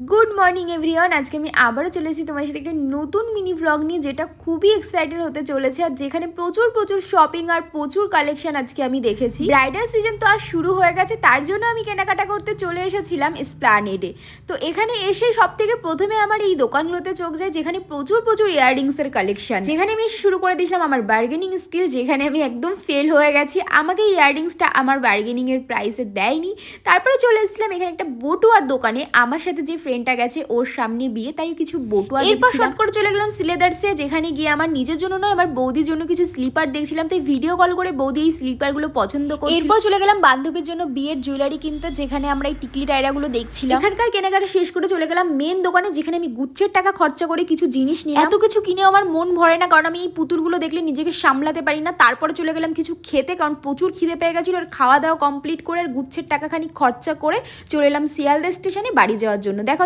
Good morning everyone. আজকে আমি আবারও চলে এসেছি তোমার সাথে একটা নতুন মিনি ব্লগ নিয়ে, যেটা খুবই এক্সাইটেড হতে চলেছে আর যেখানে প্রচুর প্রচুর শপিং আর প্রচুর কালেকশন আজকে আমি দেখেছি। ব্রাইডাল সিজন তো আর শুরু হয়ে গেছে, তার জন্য আমি কেনাকাটা করতে চলে এসেছিলাম এসপ্ল্যানেডে। তো এখানে এসে সব থেকে প্রথমে আমার এই দোকানগুলোতে চোখ যায়, যেখানে প্রচুর প্রচুর ইয়াররিংসের কালেকশন। যেখানে আমি শুরু করে দিয়েছিলাম আমার বার্গেনিং স্কিল, যেখানে আমি একদম ফেল হয়ে গেছি। আমাকে এই ইয়াররিংসটা আমার বার্গেনিংয়ের প্রাইসে দেয়নি। তারপরে চলে এসেছিলাম এখানে একটা বটুয়ার দোকানে। আমার সাথে যে ফ্রেন্ডটা গেছে ওর সামনে বিয়ে, তাই কিছু বটুয়া দেখছিলাম। এরপর শর্ট করে চলে গেলাম সিলেদার্সে, যেখানে গিয়ে আমার নিজের জন্য নয়, আমার বৌদির জন্য কিছু স্লিপার দেখছিলাম। তাই ভিডিও কল করে বৌদি এই স্লিপারগুলো পছন্দ করছিল। এরপর চলে গেলাম বান্ধবীর জন্য বিয়ের জুয়েলারি কিনতে, যেখানে আমরা এই টিকলি টায়রাগুলো দেখছিলাম। এখানকার কেনাকাটা শেষ করে চলে গেলাম মেন দোকানে, যেখানে আমি গুচ্ছের টাকা খরচা করে কিছু জিনিস নিলাম। এত কিছু কিনেও আমার মন ভরে না, কারণ আমি এই পুতুলগুলো দেখলে নিজেকে সামলাতে পারি না। তারপরে চলে গেলাম কিছু খেতে, কারণ প্রচুর খিদে পেয়ে গেছিল। আর খাওয়া দাওয়া কমপ্লিট করে আর গুচ্ছের টাকা খানি খরচা করে চলে এলাম শিয়ালদা স্টেশনে বাড়ি যাওয়ার জন্য। দেখো